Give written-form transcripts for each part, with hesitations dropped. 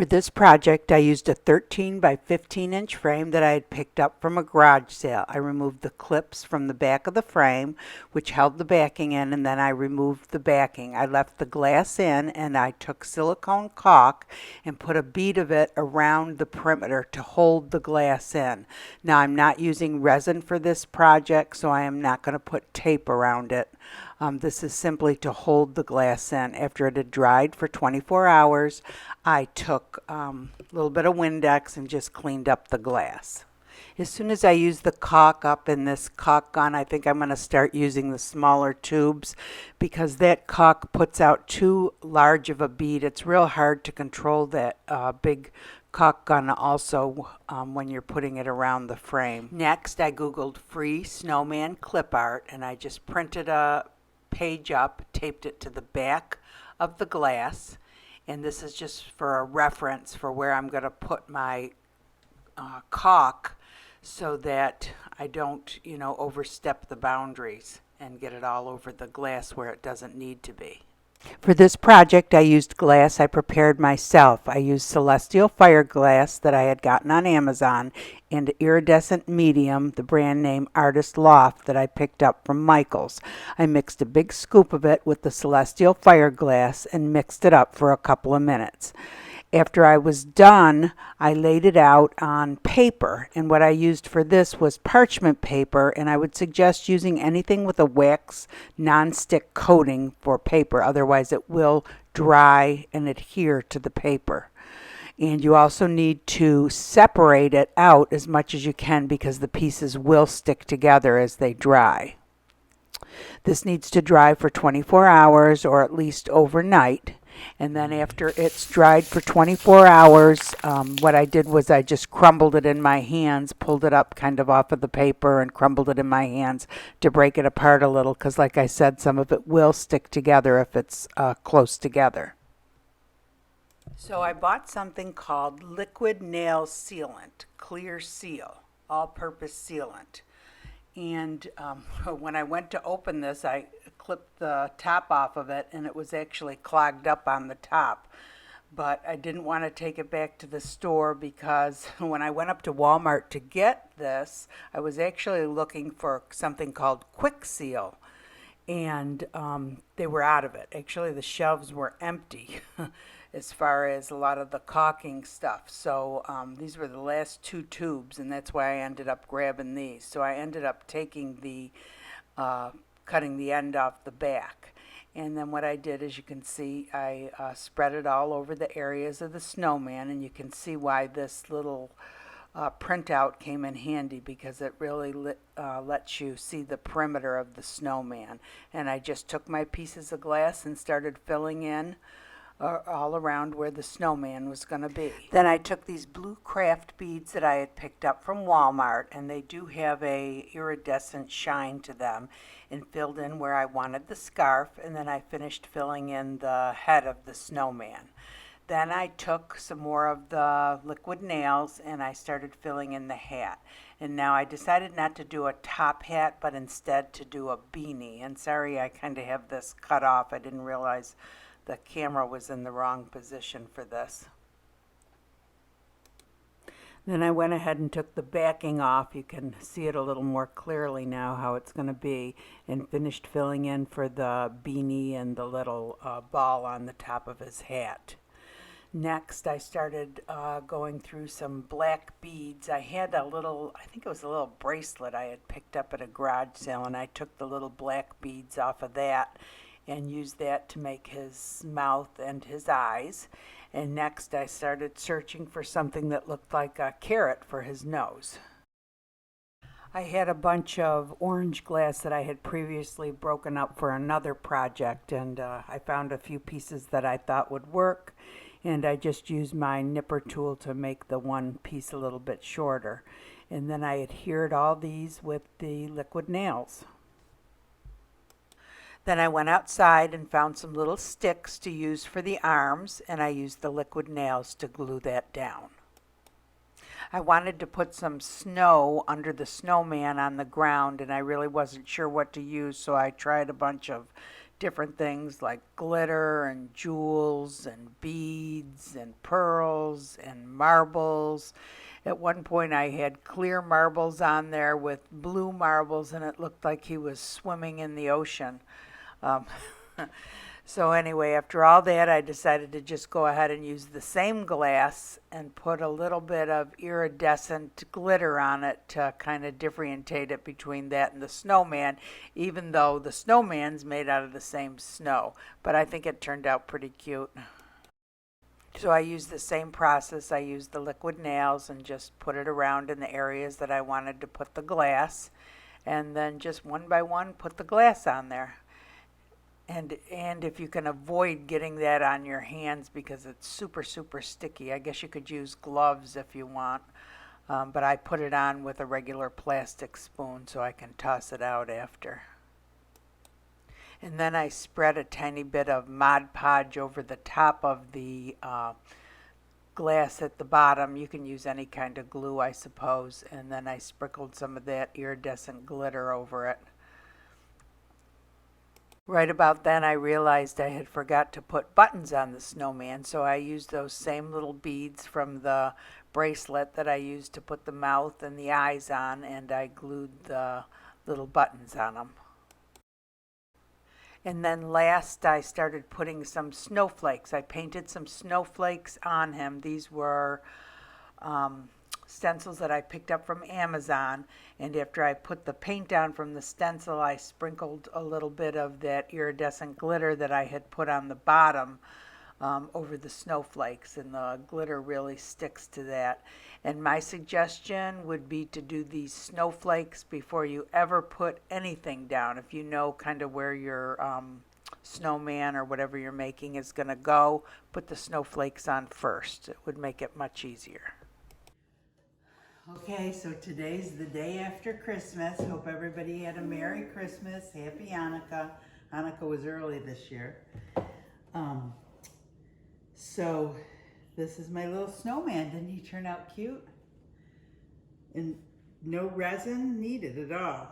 For this project, I used a 13 by 15 inch frame that I had picked up from a garage sale. I removed the clips from the back of the frame, which held the backing in, and then I removed the backing. I left the glass in, and I took silicone caulk and put a bead of it around the perimeter to hold the glass in. Now, I'm not using resin for this project, so I am not going to put tape around it. This is simply to hold the glass in. After it had dried for 24 hours, I took a little bit of Windex and just cleaned up the glass. As soon as I use the caulk up in this caulk gun, I think I'm going to start using the smaller tubes because that caulk puts out too large of a bead. It's real hard to control that big caulk gun also when you're putting it around the frame. Next, I Googled free snowman clip art, and I just printed a page up, taped it to the back of the glass, and this is just for a reference for where I'm going to put my caulk so that I don't, overstep the boundaries and get it all over the glass where it doesn't need to be. For this project, I used glass I prepared myself. I used Celestial Fire glass that I had gotten on Amazon and iridescent medium, the brand name Artist Loft, that I picked up from Michael's. I mixed a big scoop of it with the Celestial Fire glass and mixed it up for a couple of minutes. After I was done, I laid it out on paper, and what I used for this was parchment paper, and I would suggest using anything with a wax non-stick coating for paper, otherwise it will dry and adhere to the paper. And you also need to separate it out as much as you can because the pieces will stick together as they dry. This needs to dry for 24 hours or at least overnight. And then after it's dried for 24 hours, what I did was I just crumbled it in my hands, pulled it up kind of off of the paper and crumbled it in my hands to break it apart a little because, like I said, some of it will stick together if it's close together. So I bought something called Liquid Nail Sealant, Clear Seal, all-purpose sealant. And when I went to open this, I clipped the top off of it, and it was actually clogged up on the top. But I didn't want to take it back to the store because when I went up to Walmart to get this, I was actually looking for something called Quick Seal, and they were out of it. Actually, the shelves were empty as far as a lot of the caulking stuff. So these were the last two tubes, and that's why I ended up grabbing these. So I ended up taking the, cutting the end off the back. And then what I did, as you can see, I spread it all over the areas of the snowman, and you can see why this little printout came in handy because it really lets you see the perimeter of the snowman. And I just took my pieces of glass and started filling in all around where the snowman was going to be. Then I took these blue craft beads that I had picked up from Walmart, and they do have a iridescent shine to them, and filled in where I wanted the scarf, and then I finished filling in the head of the snowman. Then I took some more of the liquid nails and I started filling in the hat. And now I decided not to do a top hat, but instead to do a beanie. And sorry, I kind of have this cut off. I didn't realize the camera was in the wrong position for this. Then I went ahead and took the backing off. You can see it a little more clearly now how it's going to be, and finished filling in for the beanie and the little ball on the top of his hat. Next, I started going through some black beads. I had a little, I think it was a little bracelet I had picked up at a garage sale, and I took the little black beads off of that and used that to make his mouth and his eyes. And next I started searching for something that looked like a carrot for his nose. I had a bunch of orange glass that I had previously broken up for another project, and I found a few pieces that I thought would work, and I just used my nipper tool to make the one piece a little bit shorter. And then I adhered all these with the liquid nails. Then I went outside and found some little sticks to use for the arms, and I used the liquid nails to glue that down. I wanted to put some snow under the snowman on the ground, and I really wasn't sure what to use, so I tried a bunch of different things like glitter and jewels and beads and pearls and marbles. At one point I had clear marbles on there with blue marbles, and it looked like he was swimming in the ocean. Um, So anyway, after all that, I decided to just go ahead and use the same glass and put a little bit of iridescent glitter on it to kind of differentiate it between that and the snowman, even though the snowman's made out of the same snow. But I think it turned out pretty cute. So I used the same process. I used the liquid nails and just put it around in the areas that I wanted to put the glass, and then just one by one put the glass on there. And if you can avoid getting that on your hands because it's super, super sticky, I guess you could use gloves if you want. But I put it on with a regular plastic spoon so I can toss it out after. And then I spread a tiny bit of Mod Podge over the top of the glass at the bottom. You can use any kind of glue, I suppose. And then I sprinkled some of that iridescent glitter over it. Right about then I realized I had forgot to put buttons on the snowman, so I used those same little beads from the bracelet that I used to put the mouth and the eyes on, and I glued the little buttons on them. And then last I started putting some snowflakes. I painted some snowflakes on him. These were stencils that I picked up from Amazon, and after I put the paint on from the stencil, I sprinkled a little bit of that iridescent glitter that I had put on the bottom over the snowflakes, and the glitter really sticks to that. And my suggestion would be to do these snowflakes before you ever put anything down. If you know kind of where your snowman or whatever you're making is going to go, put the snowflakes on first. It would make it much easier. Okay, so today's the day after Christmas. Hope everybody had a Merry Christmas, Happy Hanukkah. Hanukkah was early this year. So this is my little snowman. Didn't he turn out cute? And no resin needed at all.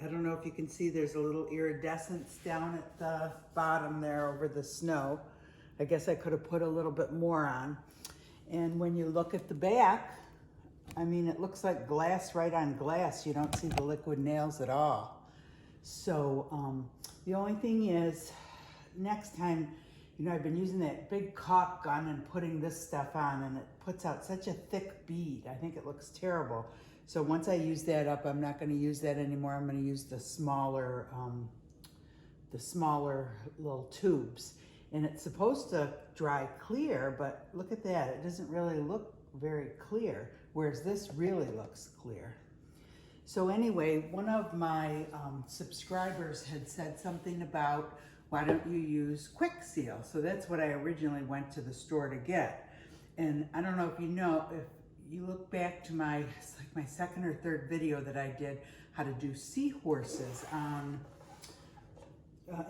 I don't know if you can see there's a little iridescence down at the bottom there over the snow. I guess I could have put a little bit more on. And when you look at the back, I mean, it looks like glass right on glass. You don't see the liquid nails at all. So the only thing is, next time, you know, I've been using that big caulk gun and putting this stuff on, and it puts out such a thick bead. I think it looks terrible. So once I use that up, I'm not going to use that anymore. I'm going to use the smaller little tubes. And it's supposed to dry clear, but look at that. It doesn't really look very clear, whereas this really looks clear. So anyway, one of my subscribers had said something about, why don't you use Quick Seal? So that's what I originally went to the store to get. And I don't know if you know, if you look back to it's like my second or third video that I did, how to do seahorses on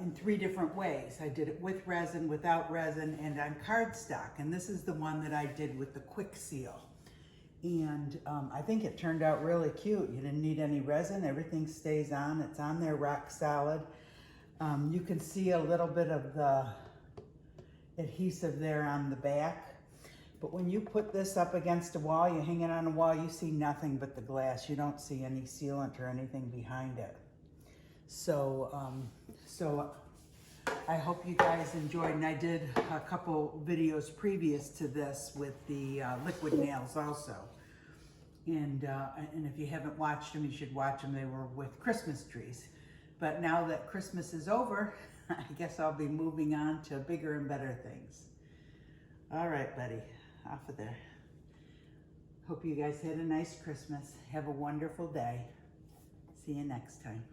in 3 different ways. I did it with resin, without resin, and on cardstock. And this is the one that I did with the Quick Seal. And I think it turned out really cute. You didn't need any resin. Everything stays on. It's on there rock solid. You can see a little bit of the adhesive there on the back. But when you put this up against a wall, you hang it on a wall, you see nothing but the glass. You don't see any sealant or anything behind it. So I hope you guys enjoyed, and I did a couple videos previous to this with the liquid nails also. And if you haven't watched them, you should watch them. They were with Christmas trees. But now that Christmas is over, I guess I'll be moving on to bigger and better things. All right, buddy, off of there. Hope you guys had a nice Christmas. Have a wonderful day. See you next time.